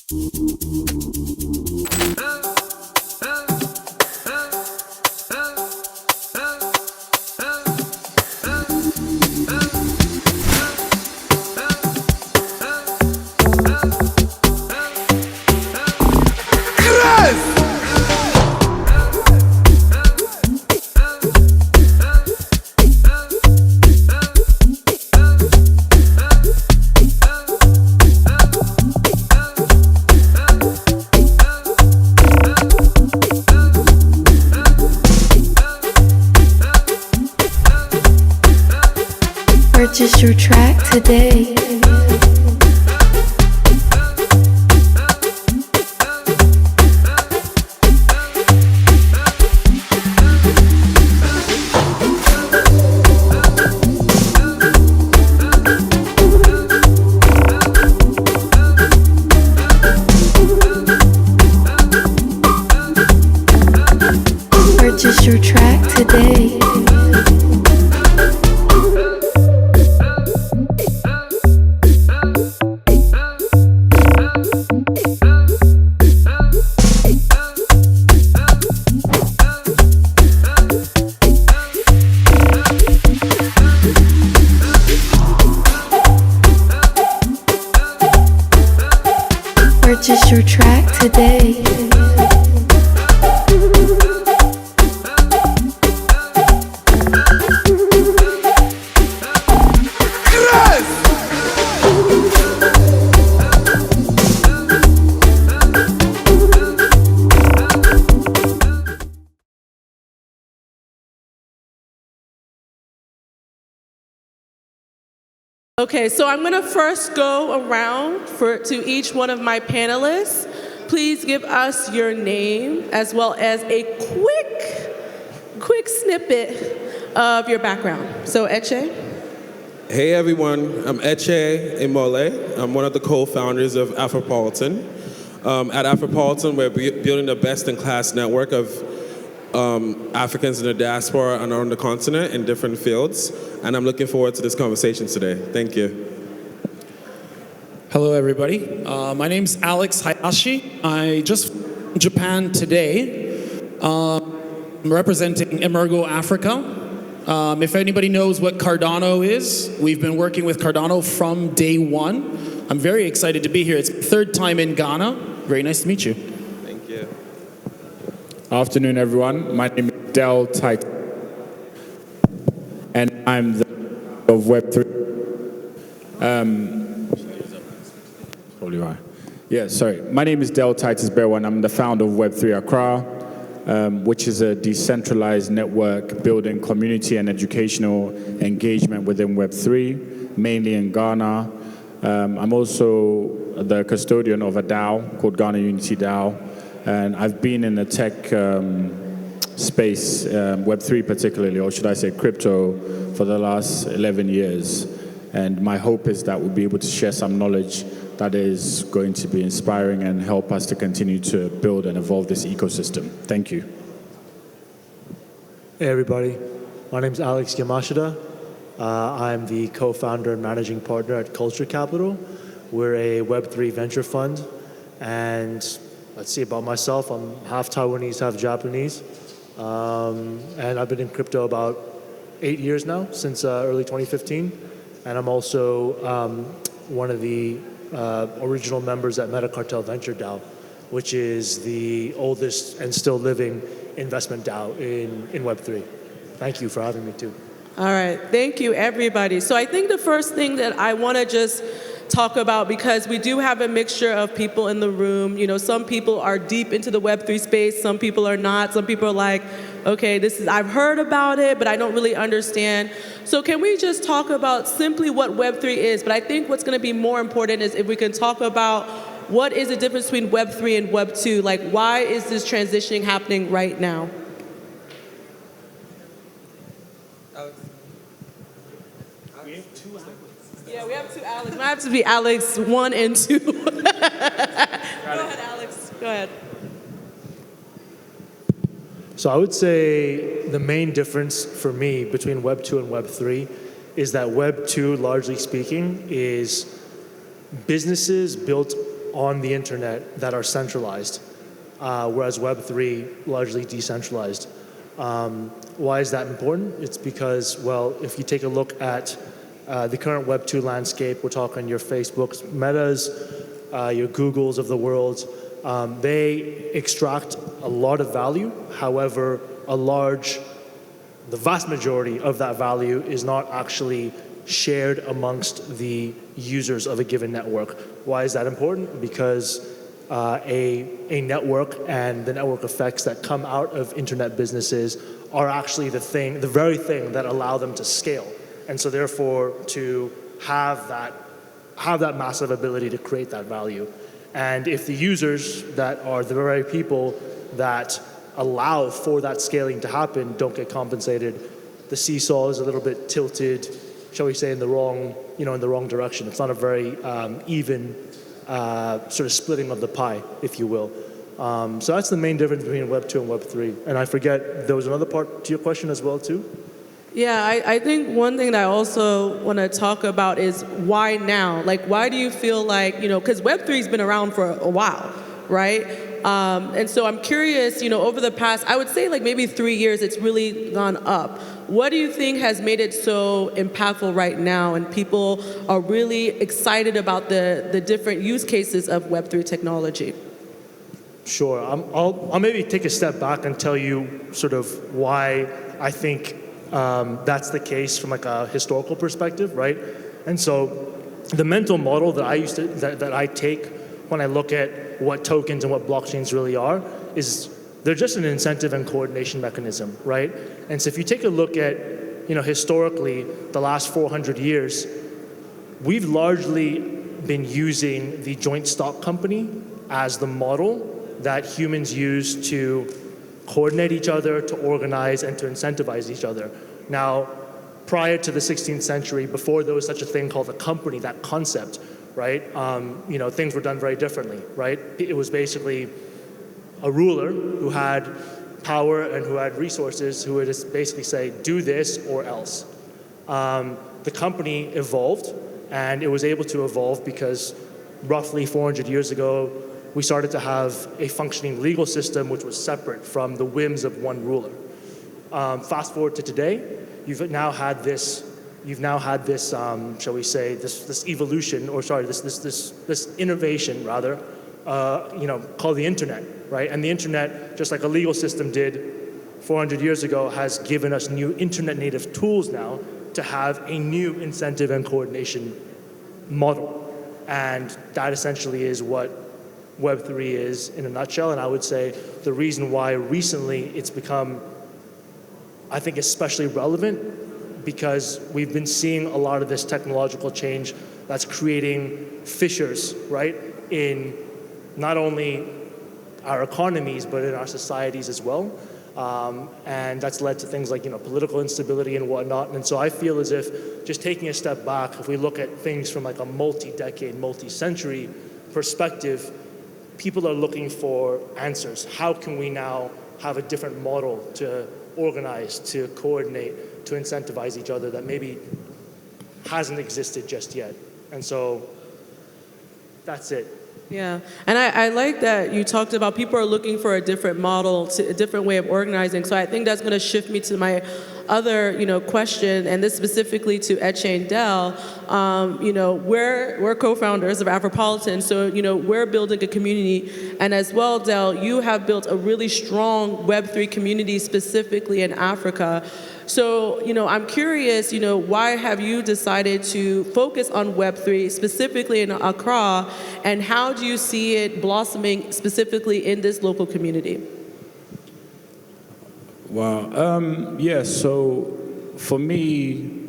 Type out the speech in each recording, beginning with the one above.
Purchase your track today. Purchase your track today. Purchase your track today. Okay, so I'm going to first go around to each one of my panelists. Please give us your name as well as a quick snippet of your background. So, Eche. Hey everyone, I'm Eche Emole. I'm one of the co-founders of Afropolitan. At Afropolitan, we're building the best-in-class network of Africans in the diaspora and on the continent in different fields. And I'm looking forward to this conversation today. Thank you. Hello, everybody. My name's Alex Hiyashi. I just flew to Japan today. I'm representing Emurgo Africa. If anybody knows what Cardano is, we've been working with Cardano from day one. I'm very excited to be here. It's my third time in Ghana. Very nice to meet you. Thank you. Afternoon, everyone. My name is Titus, and I'm the of Web3. Probably right. Yeah, sorry. My name is Titus, and I'm the founder of Web3 Accra, which is a decentralized network building community and educational engagement within Web3, mainly in Ghana. I'm also the custodian of a DAO called Ghana Unity DAO, and I've been in the tech space, Web3 particularly, or should I say crypto, for the last 11 years. And my hope is that we'll be able to share some knowledge that is going to be inspiring and help us to continue to build and evolve this ecosystem. Thank you. Hey everybody, my name is Alex Yamashita. I'm the co-founder and managing partner at Culture Capital. We're a Web3 venture fund. And let's see, about myself, I'm half Taiwanese, half Japanese. And I've been in crypto about 8 years now, since early 2015. And I'm also one of the original members at Metacartel Venture DAO, which is the oldest and still living investment DAO in Web3. Thank you for having me too. All right, thank you everybody. So I think the first thing that I want to just talk about, because we do have a mixture of people in the room. You know, some people are deep into the Web3 space, some people are not. Some people are like, okay, I've heard about it, but I don't really understand. So can we just talk about simply what Web3 is? But I think what's going to be more important is if we can talk about what is the difference between Web3 and Web2? Like, why is this transitioning happening right now? Yeah, we have two Alex. It might have to be Alex 1 and 2. Go ahead, Alex. Go ahead. So I would say the main difference for me between Web 2 and Web 3 is that Web 2, largely speaking, is businesses built on the internet that are centralized, whereas Web3 largely decentralized. Why is that important? It's because, well, if you take a look at the current Web2 landscape, we're talking your Facebooks, Metas, your Googles of the world, they extract a lot of value. However, the vast majority of that value is not actually shared amongst the users of a given network. Why is that important? Because a network and the network effects that come out of internet businesses are actually the very thing that allow them to scale. And so therefore, to have that massive ability to create that value. And if the users that are the very people that allow for that scaling to happen don't get compensated, the seesaw is a little bit tilted, shall we say, in the wrong direction. It's not a very even sort of splitting of the pie, if you will. So that's the main difference between Web 2 and Web 3. And I forget, there was another part to your question as well, too? Yeah, I think one thing that I also want to talk about is why now? Like, why do you feel like, because Web3's been around for a while, right? And so I'm curious, over the past, I would say like maybe 3 years, it's really gone up. What do you think has made it so impactful right now and people are really excited about the different use cases of Web3 technology? Sure. I'll maybe take a step back and tell you sort of why I think that's the case from like a historical perspective, right? And so the mental model that that I take when I look at what tokens and what blockchains really are is they're just an incentive and coordination mechanism, right? And so if you take a look at, historically, the last 400 years, we've largely been using the joint stock company as the model that humans use to coordinate each other, to organize, and to incentivize each other. Now, prior to the 16th century, before there was such a thing called a company, that concept, right? Things were done very differently, right? It was basically a ruler who had power and who had resources who would just basically say, do this or else. The company evolved, and it was able to evolve because roughly 400 years ago, we started to have a functioning legal system which was separate from the whims of one ruler. Fast forward to today, you've now had this, shall we say, this evolution, or sorry, this innovation rather, called the internet, right? And the internet, just like a legal system did 400 years ago, has given us new internet-native tools now to have a new incentive and coordination model. And that essentially is what Web3 is in a nutshell. And I would say the reason why recently it's become, I think, especially relevant, because we've been seeing a lot of this technological change that's creating fissures, right, in not only our economies, but in our societies as well. And that's led to things like, political instability and whatnot. And so I feel as if just taking a step back, if we look at things from like a multi-decade, multi-century perspective, people are looking for answers. How can we now have a different model to organize, to coordinate, to incentivize each other that maybe hasn't existed just yet? And so that's it. Yeah, and I like that you talked about people are looking for a different model, a different way of organizing. So I think that's going to shift me to my other, question, and this specifically to Eche and Del. We're co-founders of Afropolitan, so we're building a community, and as well, Del, you have built a really strong Web3 community specifically in Africa. So, I'm curious, why have you decided to focus on Web3 specifically in Accra, and how do you see it blossoming specifically in this local community? Wow. So for me,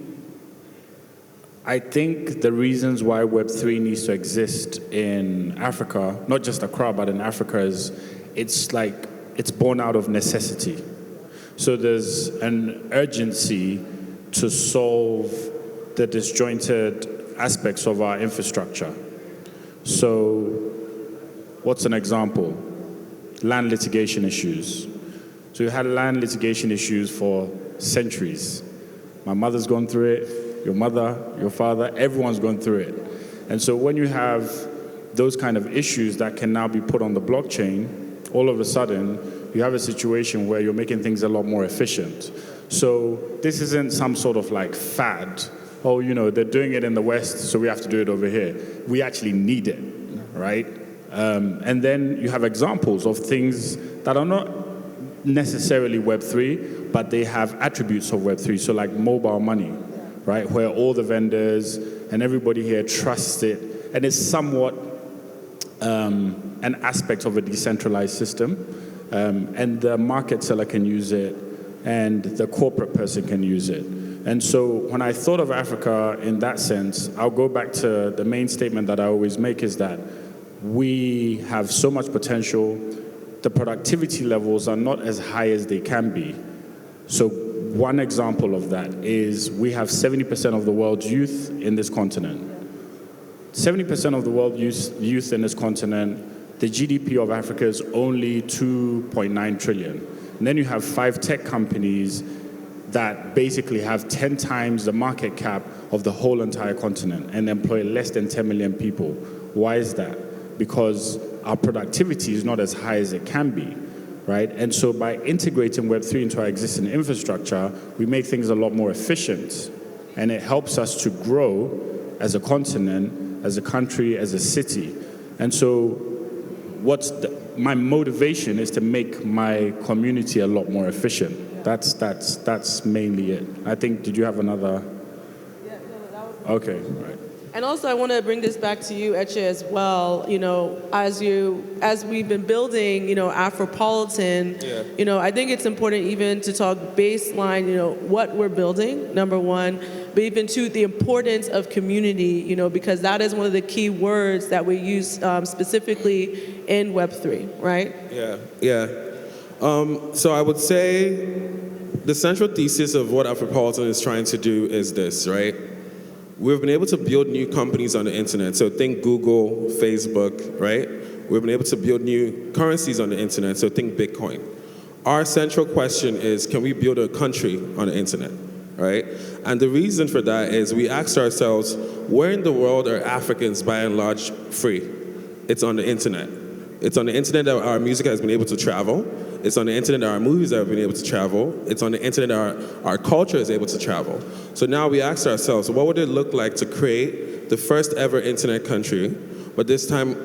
I think the reasons why Web3 needs to exist in Africa, not just Accra, but in Africa, is it's born out of necessity. So there's an urgency to solve the disjointed aspects of our infrastructure. So what's an example? Land litigation issues. So you had land litigation issues for centuries. My mother's gone through it, your mother, your father, everyone's gone through it. And so when you have those kind of issues that can now be put on the blockchain, all of a sudden, you have a situation where you're making things a lot more efficient. So this isn't some sort of like fad. Oh, they're doing it in the West, so we have to do it over here. We actually need it, right? And then you have examples of things that are not necessarily Web3, but they have attributes of Web3. So like mobile money, right? Where all the vendors and everybody here trusts it. And it's somewhat an aspect of a decentralized system. And the market seller can use it, and the corporate person can use it. And so when I thought of Africa in that sense, I'll go back to the main statement that I always make is that we have so much potential. The productivity levels are not as high as they can be. So one example of that is we have 70% of the world's youth in this continent. 70% of the world's youth in this continent, the GDP of Africa is only 2.9 trillion. And then you have 5 tech companies that basically have 10 times the market cap of the whole entire continent and employ less than 10 million people. Why is that? Because our productivity is not as high as it can be, right? And so by integrating Web3 into our existing infrastructure, we make things a lot more efficient, and it helps us to grow as a continent, as a country, as a city. And so my motivation is to make my community a lot more efficient. That's mainly it. I think, did you have another? Yeah, no, that was okay, right. And also, I want to bring this back to you, Eche, as well. As we've been building, Afropolitan, I think it's important even to talk baseline, what we're building, number one, but even two, the importance of community, because that is one of the key words that we use specifically in Web3, right? Yeah. So I would say the central thesis of what Afropolitan is trying to do is this, right? We've been able to build new companies on the internet. So think Google, Facebook, right? We've been able to build new currencies on the internet. So think Bitcoin. Our central question is, can we build a country on the internet, right? And the reason for that is we asked ourselves, where in the world are Africans by and large free? It's on the internet. It's on the internet that our music has been able to travel. It's on the internet that our movies have been able to travel. It's on the internet that our culture is able to travel. So now we asked ourselves, what would it look like to create the first ever internet country, but this time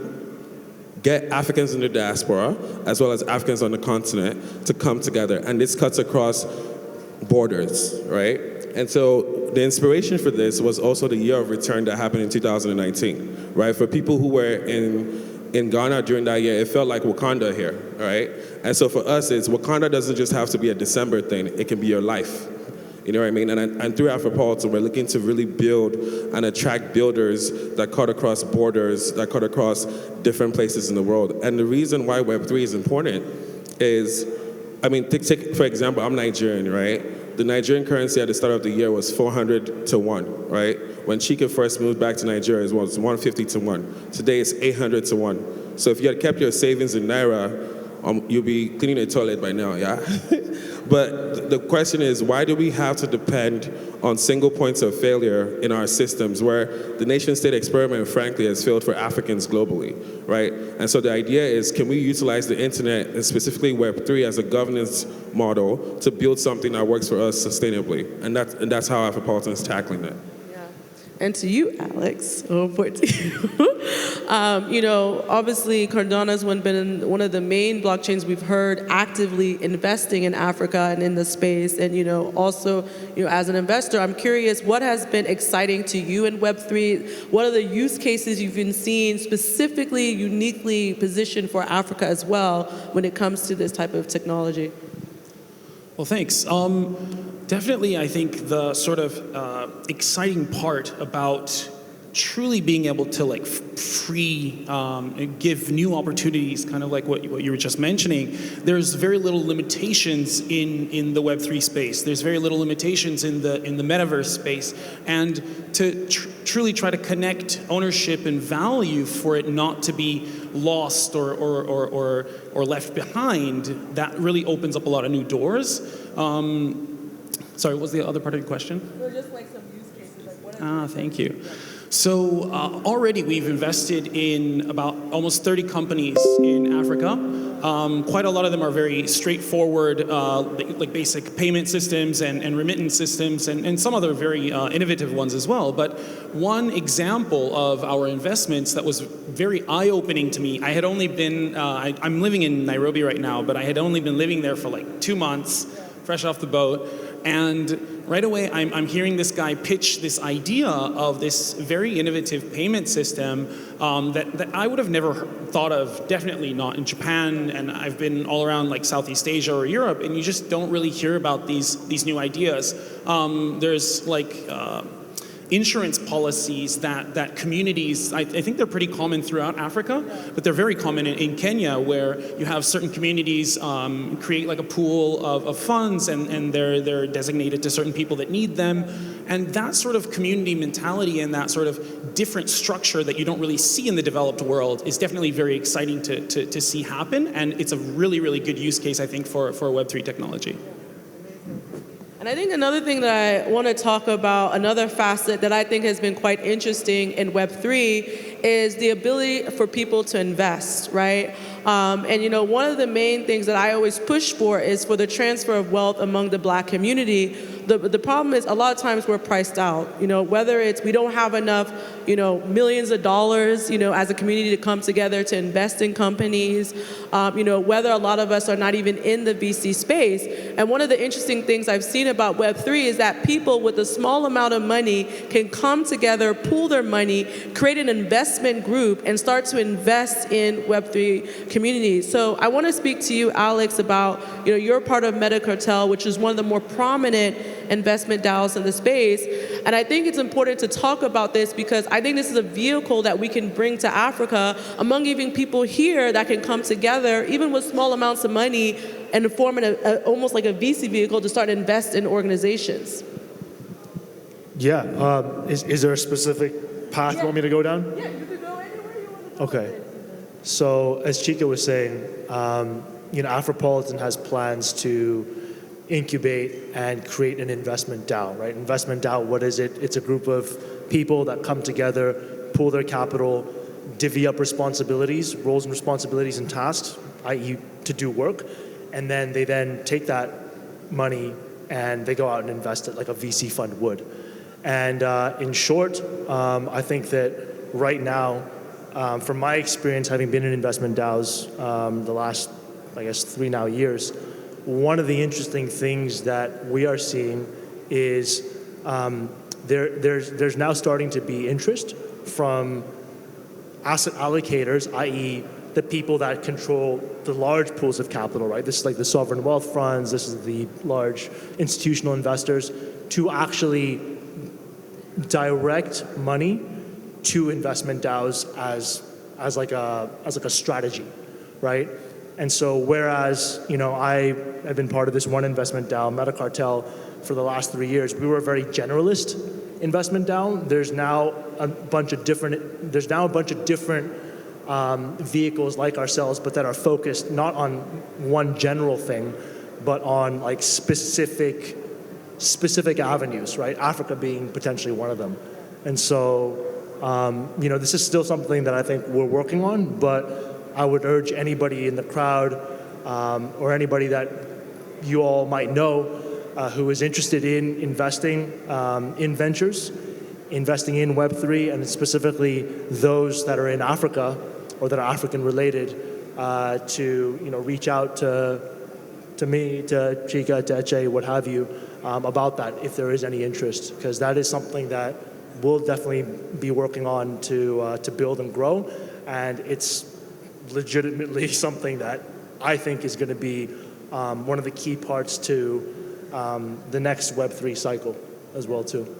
get Africans in the diaspora, as well as Africans on the continent, to come together. And this cuts across borders, right? And so the inspiration for this was also the year of return that happened in 2019, right? For people who were in Ghana during that year, it felt like Wakanda here, right? And so for us, Wakanda doesn't just have to be a December thing, it can be your life. You know what I mean? And through Afropolitan, we're looking to really build and attract builders that cut across borders, that cut across different places in the world. And the reason why Web3 is important is, take for example, I'm Nigerian, right? The Nigerian currency at the start of the year was 400 to 1, right? When Chika first moved back to Nigeria, it was 150 to 1. Today it's 800 to 1. So if you had kept your savings in Naira, you'll be cleaning a toilet by now, yeah? But the question is, why do we have to depend on single points of failure in our systems where the nation-state experiment, frankly, has failed for Africans globally, right? And so the idea is, can we utilize the internet, and specifically Web3, as a governance model to build something that works for us sustainably? And that's how Afropolitan is tackling that. And to you, Alex, obviously Cardano's been one of the main blockchains we've heard actively investing in Africa and in the space. And, also, as an investor, I'm curious, what has been exciting to you in Web3? What are the use cases you've been seeing specifically, uniquely positioned for Africa as well when it comes to this type of technology? Well, thanks. Definitely, I think the sort of exciting part about truly being able to give new opportunities, kind of like what you were just mentioning. There's very little limitations in the Web3 space. There's very little limitations in the metaverse space, and to truly try to connect ownership and value for it not to be lost or left behind. That really opens up a lot of new doors. Sorry, what was the other part of your question? Just some use cases. Thank you. So already we've invested in about almost 30 companies in Africa. Quite a lot of them are very straightforward, like basic payment systems and remittance systems, and some other very innovative ones as well. But one example of our investments that was very eye-opening to me, I had only been, I'm living in Nairobi right now, but I had only been living there for like 2 months, fresh off the boat. And right away, I'm hearing this guy pitch this idea of this very innovative payment system that I would have never thought of, definitely not in Japan, and I've been all around like Southeast Asia or Europe, and you just don't really hear about these new ideas. There's like insurance policies that communities, I think they're pretty common throughout Africa, but they're very common in Kenya, where you have certain communities create like a pool of funds, and they're designated to certain people that need them. And that sort of community mentality and that sort of different structure that you don't really see in the developed world is definitely very exciting to see happen. And it's a really, really good use case, I think, for Web3 technology. And I think another thing that I want to talk about, another facet that I think has been quite interesting in Web3 is the ability for people to invest, right? And you know, one of the main things that I always push for is for the transfer of wealth among the Black community. The problem is a lot of times we're priced out, you know, whether it's we don't have enough, you know, millions of dollars, you know, as a community to come together to invest in companies, you know, whether a lot of us are not even in the VC space. And one of the interesting things I've seen about Web3 is that people with a small amount of money can come together, pool their money, create an investment group, and start to invest in Web3 communities. So I want to speak to you, Alex, about, you know, you're part of Metacartel, which is one of the more prominent investment DAOs in the space. And I think it's important to talk about this because I think this is a vehicle that we can bring to Africa among even people here that can come together, even with small amounts of money, and form almost like a VC vehicle to start invest in organizations. Yeah, is there a specific path you want me to go down? Yeah, you could go anywhere you want to go. Okay. So as Chika was saying, you know, Afropolitan has plans to incubate and create an investment DAO, right? Investment DAO, what is it? It's a group of people that come together, pool their capital, divvy up responsibilities, roles and responsibilities and tasks, i.e. to do work, and then they then take that money and they go out and invest it like a VC fund would. And in short, I think that right now, from my experience having been in investment DAOs the last, I guess, 3 now years, one of the interesting things that we are seeing is there's now starting to be interest from asset allocators, i.e. the people that control the large pools of capital, right? This is like the sovereign wealth funds, this is the large institutional investors, to actually direct money to investment DAOs as like a strategy, right? And so whereas, you know, I have been part of this one investment DAO, Metacartel, for the last 3 years, we were a very generalist investment DAO. There's now a bunch of different vehicles like ourselves, but that are focused not on one general thing, but on like specific avenues, right? Africa being potentially one of them. And so, you know, this is still something that I think we're working on, but I would urge anybody in the crowd or anybody that you all might know who is interested in investing in ventures, investing in Web3, and specifically those that are in Africa or that are African related, to, you know, reach out to me, to Chika, to Eche, what have you, about that if there is any interest, because that is something that we'll definitely be working on to build and grow, and it's legitimately something that I think is going to be one of the key parts to the next Web3 cycle as well too.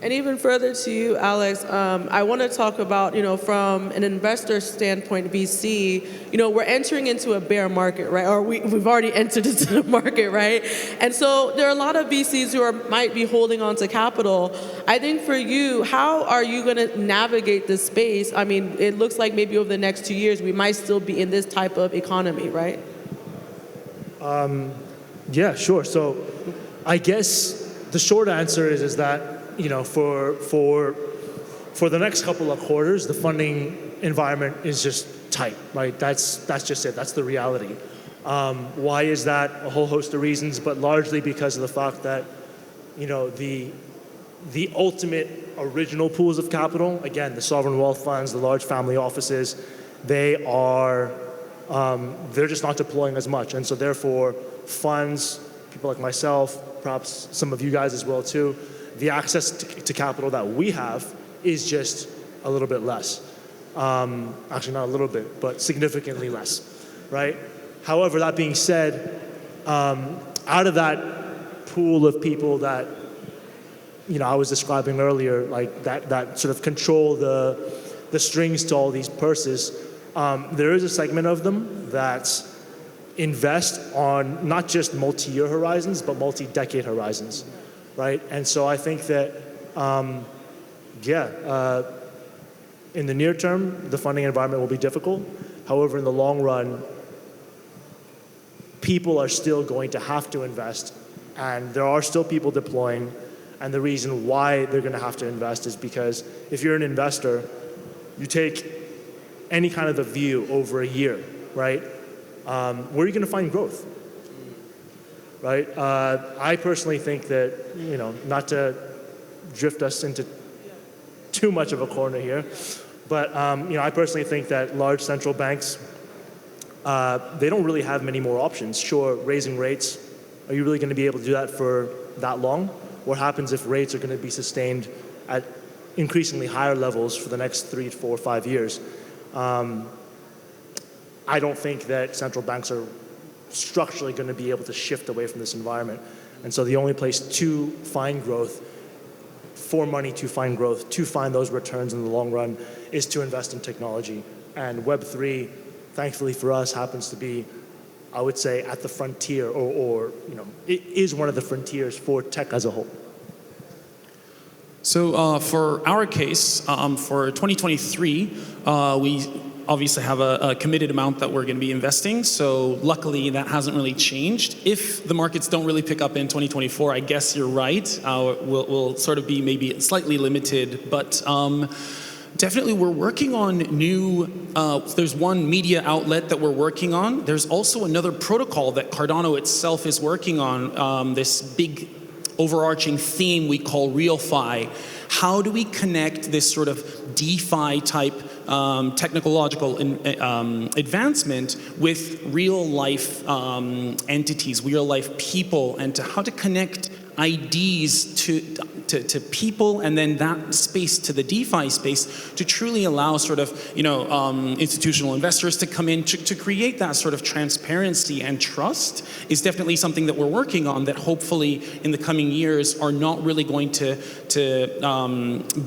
And even further to you, Alex, I want to talk about, you know, from an investor standpoint, VC, you know, we're entering into a bear market, right? Or we've already entered into the market, right? And so there are a lot of VCs who might be holding on to capital. I think for you, how are you going to navigate this space? I mean, it looks like maybe over the next 2 years, we might still be in this type of economy, right? Yeah, sure. So I guess the short answer is that for the next couple of quarters, the funding environment is just tight, right? That's just it. That's the reality. Why is that? A whole host of reasons, but largely because of the fact that, the ultimate original pools of capital, again, the sovereign wealth funds, the large family offices, they're just not deploying as much. And so therefore, funds, people like myself, perhaps some of you guys as well too, the access to capital that we have is just a little bit less. Actually, not a little bit, but significantly less, right? However, that being said, out of that pool of people that I was describing earlier, like that sort of control the strings to all these purses, there is a segment of them that invest on not just multi-year horizons, but multi-decade horizons, right? And so I think that, in the near term, the funding environment will be difficult. However, in the long run, people are still going to have to invest, and there are still people deploying. And the reason why they're going to have to invest is because if you're an investor, you take any kind of a view over a year, right? Where are you going to find growth, right? I personally think that, not to drift us into too much of a corner here, but I personally think that large central banks, they don't really have many more options. Sure, raising rates, are you really going to be able to do that for that long? What happens if rates are going to be sustained at increasingly higher levels for the next 3, 4, 5 years? I don't think that central banks are structurally going to be able to shift away from this environment. And so the only place to find growth, for money to find growth, to find those returns in the long run, is to invest in technology. And Web3, thankfully for us, happens to be, I would say, at the frontier, or it is one of the frontiers for tech as a whole. So for our case, for 2023, we obviously have a committed amount that we're going to be investing. So luckily, that hasn't really changed. If the markets don't really pick up in 2024, I guess you're right. We'll sort of be maybe slightly limited, but definitely we're working on new, there's one media outlet that we're working on. There's also another protocol that Cardano itself is working on, this big overarching theme we call RealFi. How do we connect this sort of DeFi type technological advancement with real life entities, real life people, and to how to connect IDs to people, and then that space to the DeFi space to truly allow sort of institutional investors to come in to create that sort of transparency and trust is definitely something that we're working on, that hopefully in the coming years are not really going to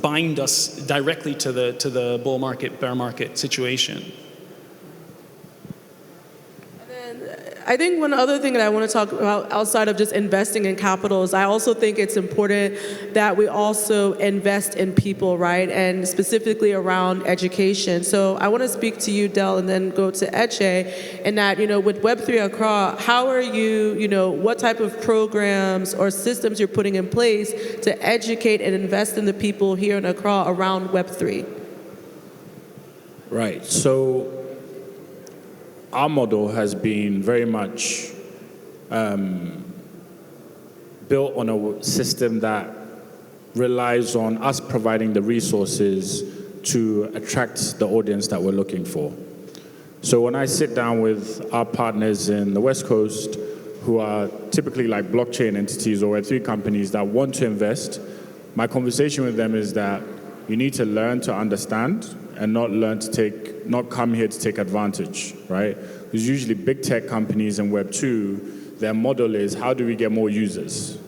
bind us directly to the bull market, bear market situation. I think one other thing that I want to talk about outside of just investing in capital is I also think it's important that we also invest in people, right? And specifically around education. So I want to speak to you, Del, and then go to Eche, and that, with Web3 Accra, how are you, what type of programs or systems you're putting in place to educate and invest in the people here in Accra around Web3? Right. So our model has been very much built on a system that relies on us providing the resources to attract the audience that we're looking for. So when I sit down with our partners in the West Coast, who are typically like blockchain entities or Web3 companies that want to invest, my conversation with them is that you need to learn to understand and not come here to take advantage, right? Because usually big tech companies in Web 2, their model is, how do we get more users?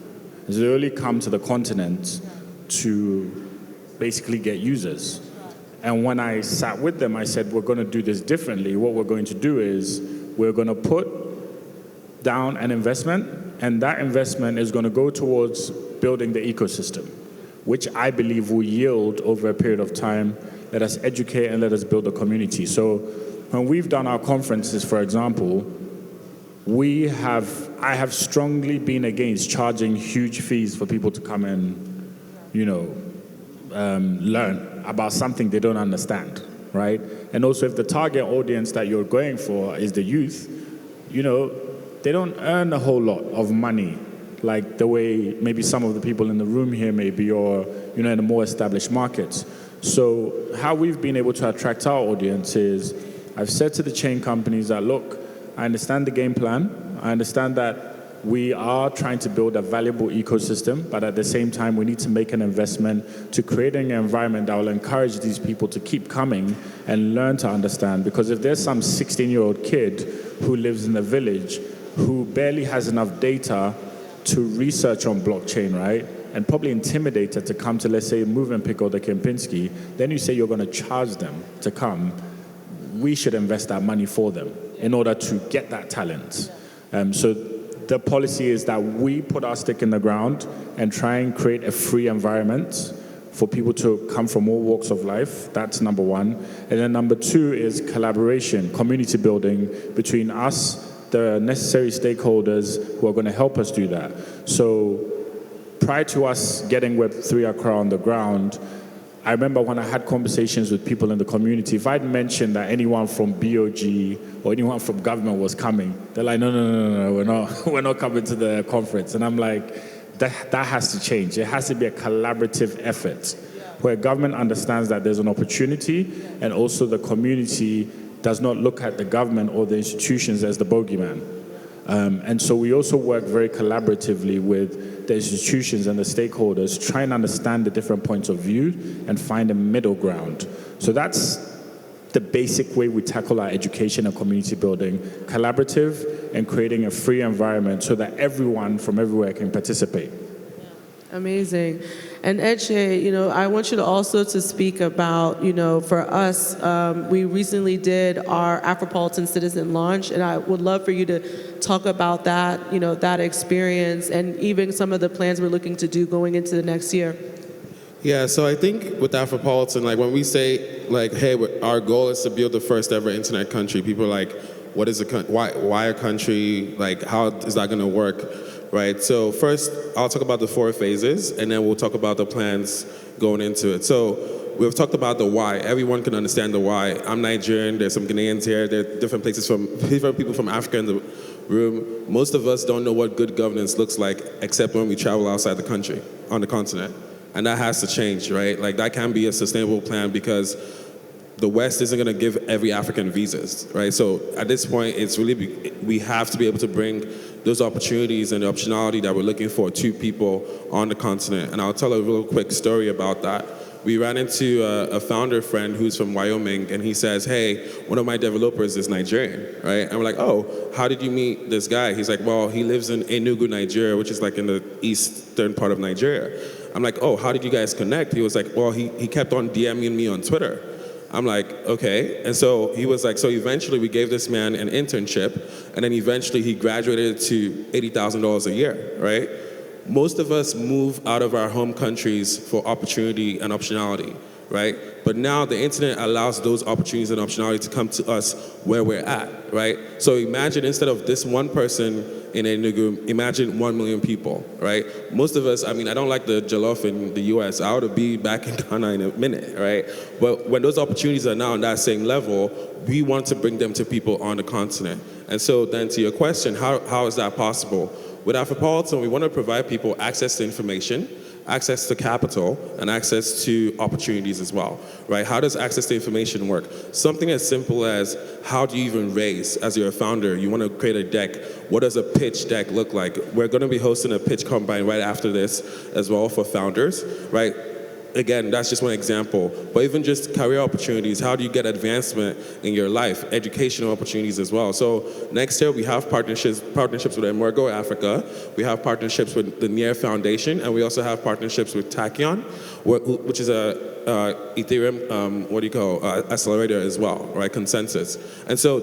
And so they only come to the continent to basically get users. And when I sat with them, I said, we're going to do this differently. What we're going to do is we're going to put down an investment, and that investment is going to go towards building the ecosystem, which I believe will yield over a period of time. Let us educate and let us build a community. So when we've done our conferences, for example, I have strongly been against charging huge fees for people to come and learn about something they don't understand, right? And also if the target audience that you're going for is the youth, they don't earn a whole lot of money like the way maybe some of the people in the room here maybe, or, in the more established markets. So how we've been able to attract our audience is, I've said to the chain companies that, look, I understand the game plan. I understand that we are trying to build a valuable ecosystem, but at the same time, we need to make an investment to creating an environment that will encourage these people to keep coming and learn to understand. Because if there's some 16-year-old kid who lives in a village who barely has enough data to research on blockchain, right, and probably intimidated to come to, let's say, Movenpick or the Kempinski, then you say you're going to charge them to come, we should invest that money for them in order to get that talent. So the policy is that we put our stick in the ground and try and create a free environment for people to come from all walks of life. That's number one. And then number two is collaboration, community building between us, the necessary stakeholders who are going to help us do that. So prior to us getting Web3 Accra on the ground, I remember when I had conversations with people in the community, if I'd mentioned that anyone from BOG or anyone from government was coming, they're like, no, we're not coming to the conference. And I'm like, that has to change. It has to be a collaborative effort where government understands that there's an opportunity, and also the community does not look at the government or the institutions as the bogeyman. And so we also work very collaboratively with the institutions and the stakeholders, try and understand the different points of view and find a middle ground. So that's the basic way we tackle our education and community building, collaborative and creating a free environment so that everyone from everywhere can participate. Amazing. And Eche, I want you to also to speak about, for us, we recently did our Afropolitan Citizen launch, and I would love for you to talk about that, that experience, and even some of the plans we're looking to do going into the next year. Yeah, so I think with Afropolitan, like when we say, like, hey, our goal is to build the first ever internet country, people are like, what is why a country? Like, how is that going to work? Right, so first I'll talk about the 4 phases, and then we'll talk about the plans going into it. So we've talked about the why. Everyone can understand the why. I'm Nigerian, there's some Ghanaians here, there are different people from Africa in the room. Most of us don't know what good governance looks like except when we travel outside the country, on the continent. And that has to change, right? Like that can be a sustainable plan because the West isn't going to give every African visas, right? So at this point, we have to be able to bring those opportunities and the optionality that we're looking for to people on the continent. And I'll tell a real quick story about that. We ran into a founder friend who's from Wyoming, and he says, hey, one of my developers is Nigerian, right? And we're like, oh, how did you meet this guy? He's like, well, he lives in Enugu, Nigeria, which is like in the eastern part of Nigeria. I'm like, oh, how did you guys connect? He was like, well, he kept on DMing me on Twitter. I'm like, okay. And so he was like, so eventually we gave this man an internship, and then eventually he graduated to $80,000 a year, right? Most of us move out of our home countries for opportunity and optionality, right? But now the internet allows those opportunities and optionality to come to us where we're at, right? So imagine instead of this one person in Enugu, imagine 1 million people, right? Most of us, I don't like the jollof in the US. I ought to be back in Ghana in a minute, right? But when those opportunities are now on that same level, we want to bring them to people on the continent. And so then to your question, how is that possible? With Afropolitan, we want to provide people access to information, access to capital, and access to opportunities as well, right? How does access to information work? Something as simple as how do you even raise as you're a founder? You want to create a deck. What does a pitch deck look like? We're going to be hosting a pitch combine right after this as well for founders, right? Again, that's just one example. But even just career opportunities, how do you get advancement in your life? Educational opportunities as well. So next year we have partnerships with Emurgo Africa. We have partnerships with the Near Foundation, and we also have partnerships with Tachyon, which is a Ethereum, accelerator as well, right? Consensus. And so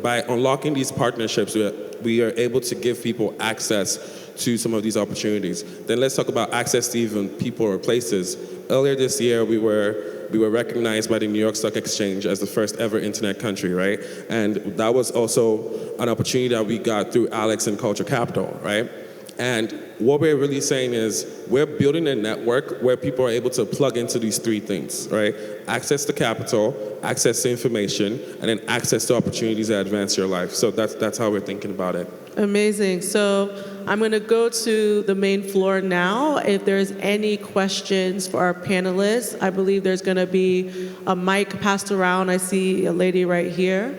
by unlocking these partnerships, we are able to give people access to some of these opportunities. Then let's talk about access to even people or places. Earlier this year, we were recognized by the New York Stock Exchange as the first ever internet country, right? And that was also an opportunity that we got through Alex and Culture Capital, right? And what we're really saying is we're building a network where people are able to plug into these three things, right? Access to capital, access to information, and then access to opportunities that advance your life. So that's how we're thinking about it. Amazing. So I'm going to go to the main floor now. If there's any questions for our panelists, I believe there's going to be a mic passed around. I see a lady right here.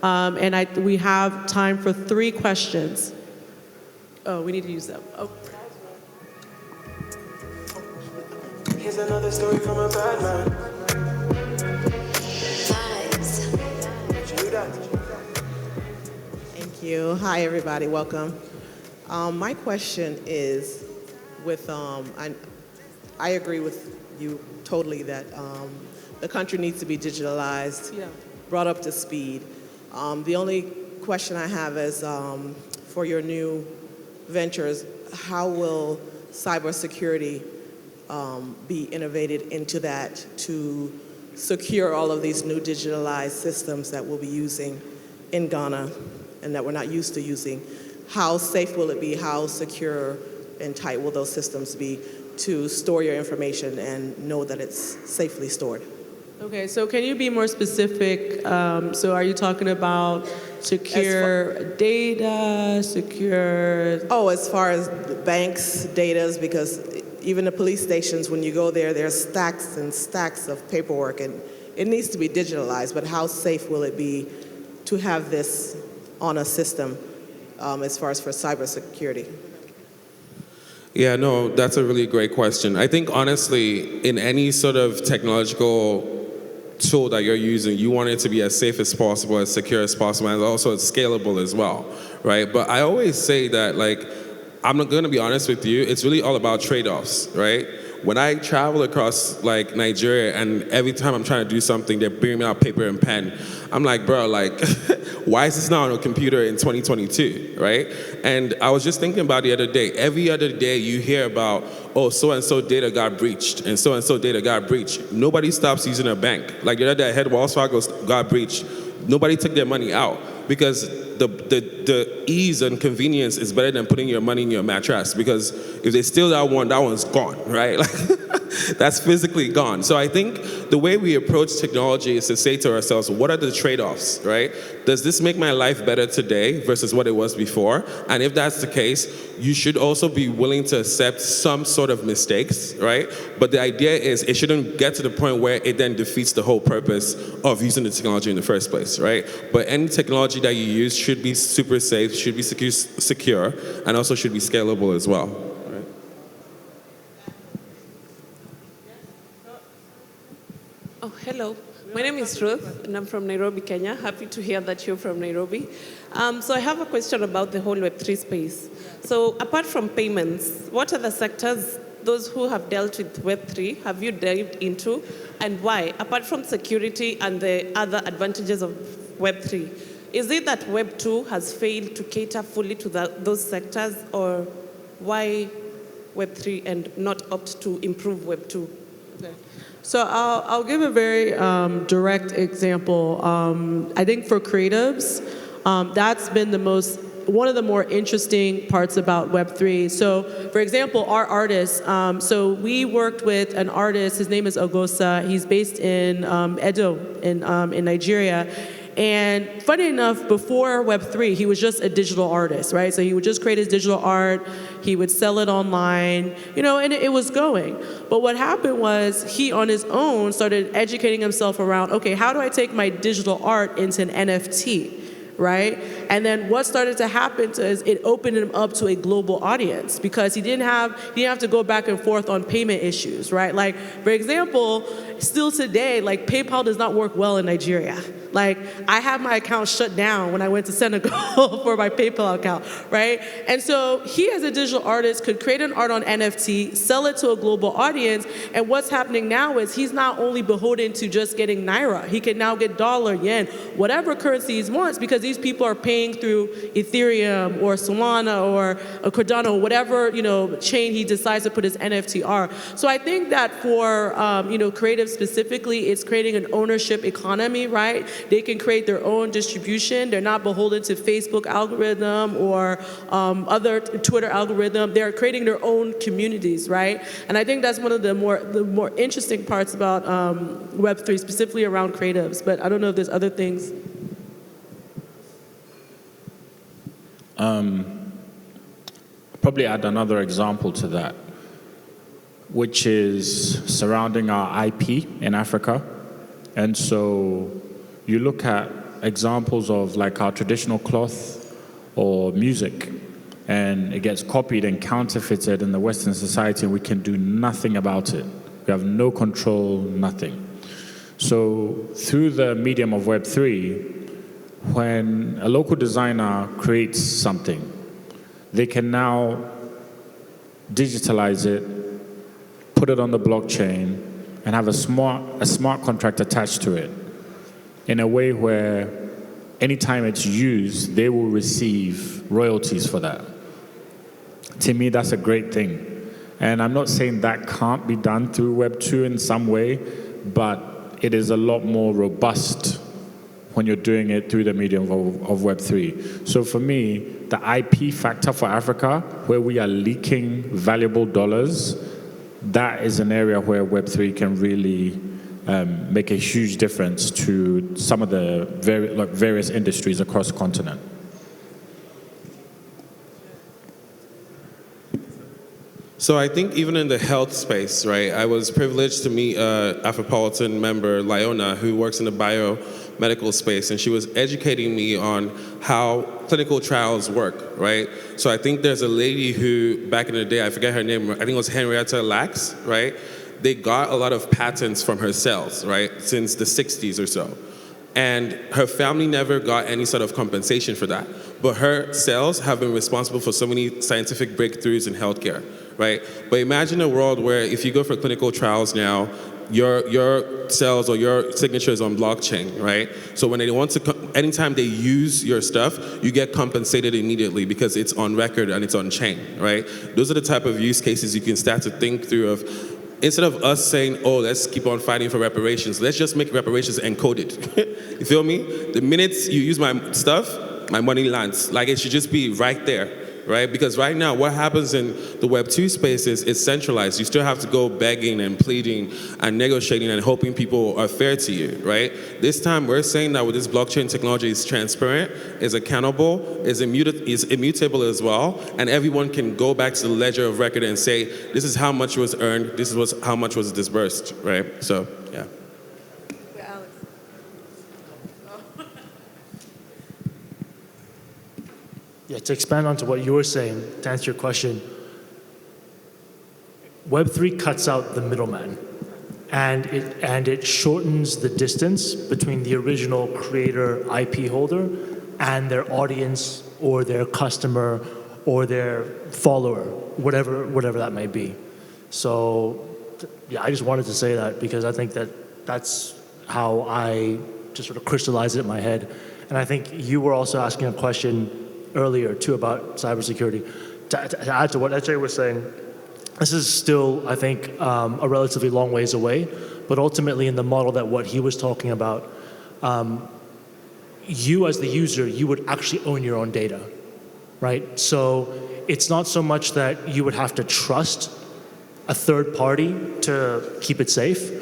We have time for 3 questions. Oh, we need to use them. Oh. Here's another story from a bad man. Thank you. Hi, everybody. Welcome. My question is with, I agree with you totally that the country needs to be digitalized, brought up to speed. The only question I have is for your new ventures, how will cybersecurity be innovated into that to secure all of these new digitalized systems that we'll be using in Ghana and that we're not used to using? How safe will it be? How secure and tight will those systems be to store your information and know that it's safely stored? Okay, so can you be more specific? So are you talking about secure data, secure... Oh, as far as the banks' data, because even the police stations, when you go there, there's stacks and stacks of paperwork, and it needs to be digitalized, but how safe will it be to have this on a system as far as for cybersecurity? Yeah, no, that's a really great question. I think, honestly, in any sort of technological tool that you're using, you want it to be as safe as possible, as secure as possible, and also as scalable as well, right? But I always say that, like, I'm not gonna be honest with you, it's really all about trade-offs, right? When I travel across, like, Nigeria, and every time I'm trying to do something, they're bringing me out paper and pen, I'm like, bro, like, why is this not on a computer in 2022, right? And I was just thinking about the other day, every other day you hear about, oh, so-and-so data got breached, and so-and-so data got breached. Nobody stops using a bank. Like the other day I had Wells Fargo got breached. Nobody took their money out because the ease and convenience is better than putting your money in your mattress, because if they steal that one, that one's gone, right? Like, that's physically gone. So I think the way we approach technology is to say to ourselves, what are the trade-offs, right? Does this make my life better today versus what it was before? And if that's the case, you should also be willing to accept some sort of mistakes, right? But the idea is it shouldn't get to the point where it then defeats the whole purpose of using the technology in the first place, right? But any technology that you use should be super safe, should be secure, and also should be scalable as well. Right? Oh, hello. My name is Ruth, and I'm from Nairobi, Kenya. Happy to hear that you're from Nairobi. So I have a question about the whole Web3 space. So apart from payments, what are the sectors those who have dealt with Web3 have you dived into, and why? Apart from security and the other advantages of Web3, is it that Web2 has failed to cater fully to those sectors, or why Web3 and not opt to improve Web2? Okay. So I'll give a very direct example. I think for creatives, that's been one of the more interesting parts about Web3. So, for example, our artists, so we worked with an artist, his name is Ogosa, he's based in Edo in Nigeria. And funny enough, before Web3, he was just a digital artist, right? So he would just create his digital art, he would sell it online, and it was going. But what happened was he, on his own, started educating himself around, okay, how do I take my digital art into an NFT? Right? And then what started to happen is it opened him up to a global audience, because he didn't have to go back and forth on payment issues, right? Like, for example, still today, like, PayPal does not work well in Nigeria. Like, I had my account shut down when I went to Senegal for my PayPal account, right? And so he, as a digital artist, could create an art on NFT, sell it to a global audience, and what's happening now is he's not only beholden to just getting Naira, he can now get dollar, yen, whatever currency he wants, because these people are paying through Ethereum or Solana or Cardano, whatever, chain he decides to put his NFT are. So I think that for, creatives specifically, it's creating an ownership economy, right? They can create their own distribution. They're not beholden to Facebook algorithm or other Twitter algorithm. They're creating their own communities, right? And I think that's one of the more interesting parts about Web3, specifically around creatives. But I don't know if there's other things. Probably add another example to that, which is surrounding our IP in Africa. And so you look at examples of like our traditional cloth or music, and it gets copied and counterfeited in the Western society, and we can do nothing about it. We have no control, nothing. So through the medium of Web3, when a local designer creates something, they can now digitalize it, put it on the blockchain, and have a smart contract attached to it in a way where anytime it's used, they will receive royalties for that. To me, that's a great thing. And I'm not saying that can't be done through Web 2 in some way, but it is a lot more robust when you're doing it through the medium of Web 3. So for me, the IP factor for Africa, where we are leaking valuable dollars, that is an area where Web 3 can really make a huge difference to some of the various industries across the continent. So I think even in the health space, right, I was privileged to meet Afropolitan member Lyona, who works in the biomedical space, and she was educating me on how clinical trials work, right? So I think there's a lady who, back in the day, I forget her name, I think it was Henrietta Lacks, right? They got a lot of patents from her cells, right, since the 60s or so. And her family never got any sort of compensation for that. But her cells have been responsible for so many scientific breakthroughs in healthcare, right? But imagine a world where if you go for clinical trials now, your cells or your signature is on blockchain, right? So when they want to, anytime they use your stuff, you get compensated immediately because it's on record and it's on chain, right? Those are the type of use cases you can start to think through of. Instead of us saying, oh, let's keep on fighting for reparations, let's just make reparations encoded. You feel me? The minute you use my stuff, my money lands. Like it should just be right there, right? Because right now, what happens in the Web 2 space is it's centralized. You still have to go begging and pleading and negotiating and hoping people are fair to you, right? This time, we're saying that with this blockchain technology, it's transparent, is accountable, is immutable as well, and everyone can go back to the ledger of record and say, this is how much was earned, this is how much was disbursed, right? So, yeah. Yeah, to expand on to what you were saying, to answer your question, Web3 cuts out the middleman, and it shortens the distance between the original creator IP holder and their audience or their customer or their follower, whatever that may be. So, yeah, I just wanted to say that because I think that's how I just sort of crystallized it in my head. And I think you were also asking a question earlier too about cybersecurity. To add to what Eche was saying, this is still, I think, a relatively long ways away, but ultimately in the model that what he was talking about, you as the user, you would actually own your own data, right? So it's not so much that you would have to trust a third party to keep it safe,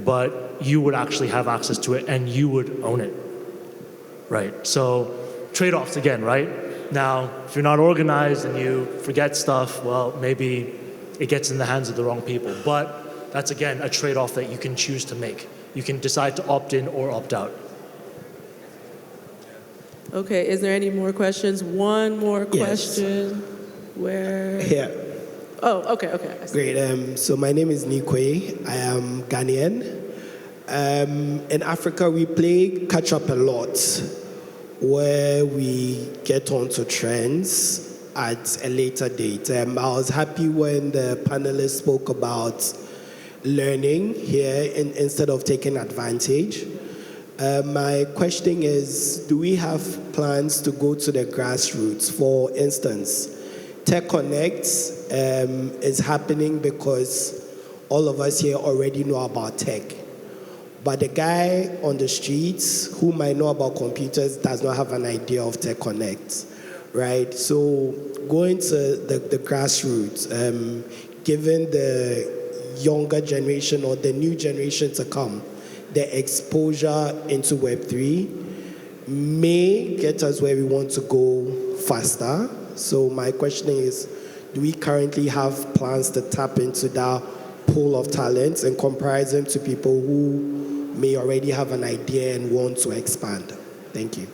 but you would actually have access to it and you would own it, right? So trade-offs again, right? Now, if you're not organized and you forget stuff, well, maybe it gets in the hands of the wrong people. But that's, again, a trade-off that you can choose to make. You can decide to opt in or opt out. Okay, is there any more questions? One more question. Yes. Where? Yeah. Oh, okay. Great. So my name is Nikwe. I am Ghanaian. In Africa, we play catch-up a lot, where we get onto trends at a later date. I was happy when the panelists spoke about learning here instead of taking advantage. My question is, do we have plans to go to the grassroots? For instance, TechConnect is happening because all of us here already know about tech. But the guy on the streets who might know about computers does not have an idea of TechConnect, right? So going to the grassroots, given the younger generation or the new generation to come, the exposure into Web3 may get us where we want to go faster. So my question is, do we currently have plans to tap into that pool of talents and comparison to people who may already have an idea and want to expand? Thank you.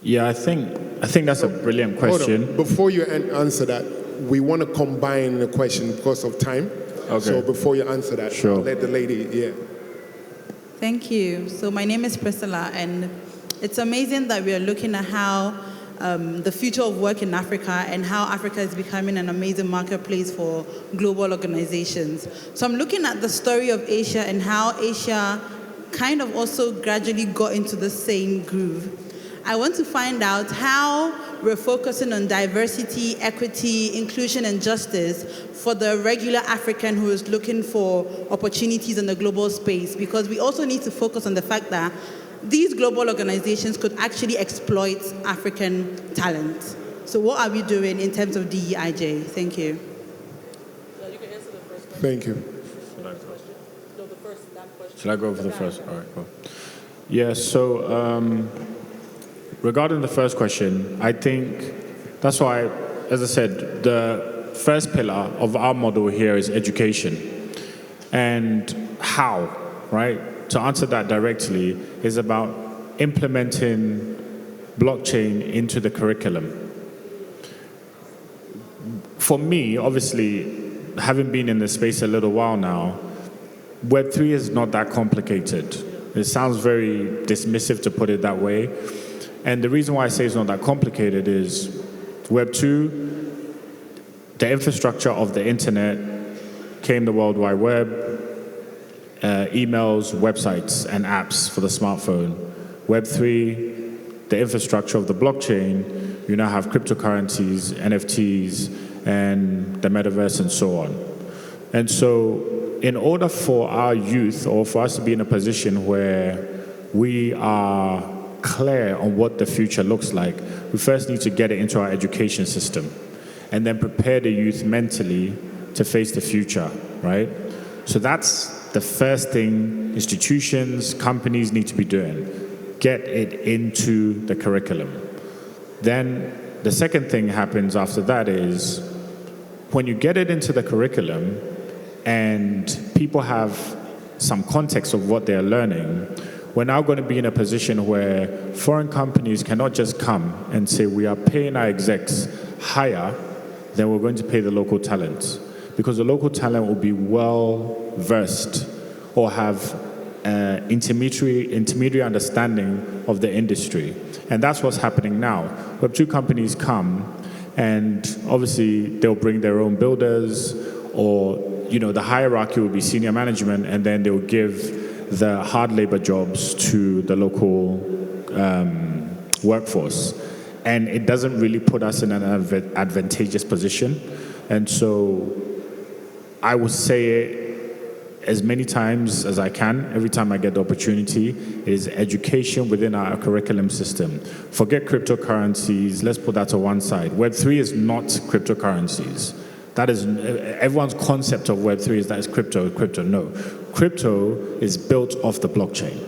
Yeah, I think that's a brilliant question. Hold on. Before you answer that, we want to combine the question because of time. Okay. So before you answer that, sure. Let the lady, yeah. Thank you. So my name is Priscilla, and it's amazing that we are looking at how the future of work in Africa and how Africa is becoming an amazing marketplace for global organizations. So I'm looking at the story of Asia and how Asia kind of also gradually got into the same groove. I want to find out how we're focusing on diversity, equity, inclusion, and justice for the regular African who is looking for opportunities in the global space, because we also need to focus on the fact that these global organizations could actually exploit African talent. So what are we doing in terms of DEIJ? Thank you. You can answer the first question. Thank you. Should I go for the first? All right, cool. Yeah, so regarding the first question, I think that's why, as I said, the first pillar of our model here is education. And how, right? To answer that directly is about implementing blockchain into the curriculum. For me, obviously, having been in the space a little while now, Web3 is not that complicated. It sounds very dismissive to put it that way. And the reason why I say it's not that complicated is Web2, the infrastructure of the internet came the World Wide Web, emails, websites, and apps for the smartphone. Web3, the infrastructure of the blockchain, you now have cryptocurrencies, NFTs, and the metaverse, and so on. And so in order for our youth, or for us to be in a position where we are clear on what the future looks like, we first need to get it into our education system and then prepare the youth mentally to face the future, right? So that's the first thing institutions, companies need to be doing. Get it into the curriculum. Then the second thing happens after that is when you get it into the curriculum and people have some context of what they're learning, we're now going to be in a position where foreign companies cannot just come and say, we are paying our execs higher than we're going to pay the local talent. Because the local talent will be well versed or have intermediary understanding of the industry. And that's what's happening now. Web2 companies come and obviously they'll bring their own builders, or the hierarchy will be senior management, and then they'll give the hard labor jobs to the local workforce. And it doesn't really put us in an advantageous position. And so I would say it as many times as I can, every time I get the opportunity, is education within our curriculum system. Forget cryptocurrencies, let's put that to one side. Web3 is not cryptocurrencies. That is, everyone's concept of Web3 is that it's crypto. No. Crypto is built off the blockchain,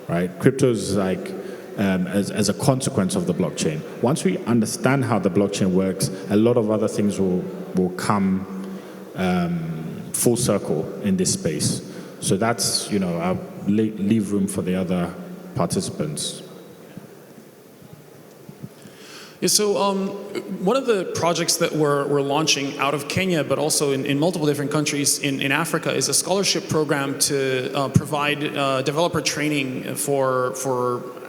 right? Crypto is like, as a consequence of the blockchain. Once we understand how the blockchain works, a lot of other things will come full circle in this space. So that's, I'll leave room for the other participants. Yeah, so one of the projects that we're launching out of Kenya, but also in multiple different countries in Africa, is a scholarship program to provide developer training for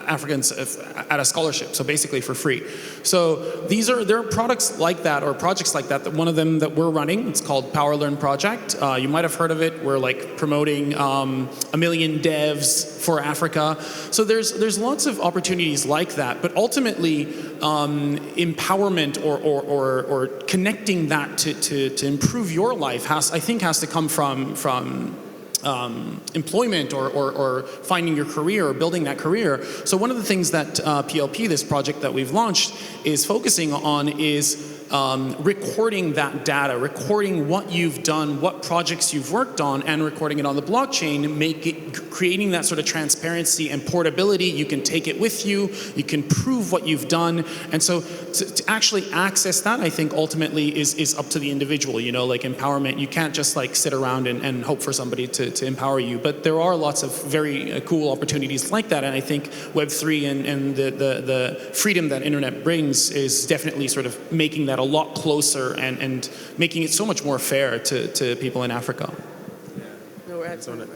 Africans at a scholarship, so basically for free. So there are products like that or projects like that. One of them that we're running, it's called Power Learn Project. You might have heard of it. We're like promoting 1 million devs for Africa. So there's lots of opportunities like that. But ultimately, empowerment or connecting that to improve your life has to come from employment or finding your career or building that career. So one of the things that PLP, this project that we've launched, is focusing on is recording that data, recording what you've done, what projects you've worked on, and recording it on the blockchain, creating that sort of transparency and portability. You can take it with you, you can prove what you've done. And so to actually access that, I think ultimately is up to the individual, you know, like empowerment. You can't just like sit around and hope for somebody to empower you. But there are lots of very cool opportunities like that. And I think Web3 and the freedom that internet brings is definitely sort of making that a lot closer and making it so much more fair to people in Africa. No, we're at time.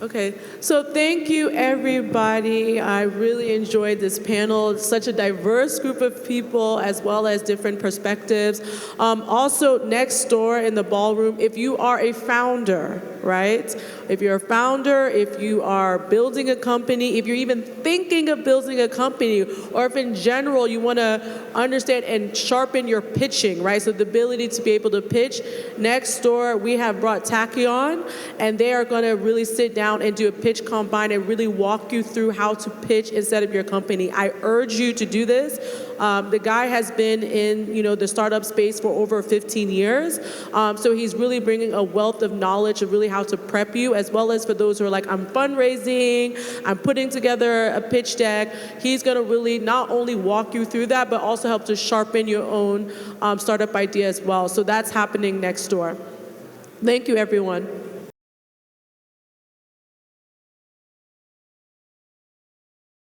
Okay, so thank you everybody. I really enjoyed this panel. It's such a diverse group of people as well as different perspectives. Also next door in the ballroom, if you are a founder, right? If you're a founder, if you are building a company, if you're even thinking of building a company, or if in general you want to understand and sharpen your pitching, right? So the ability to be able to pitch, next door we have brought Tachyon, and they are going to really sit down and do a pitch combine and really walk you through how to pitch and set up your company. I urge you to do this. The guy has been in, you know, the startup space for over 15 years. So he's really bringing a wealth of knowledge of really how to prep you, as well as for those who are like, I'm fundraising, I'm putting together a pitch deck. He's going to really not only walk you through that, but also help to sharpen your own startup idea as well. So that's happening next door. Thank you, everyone.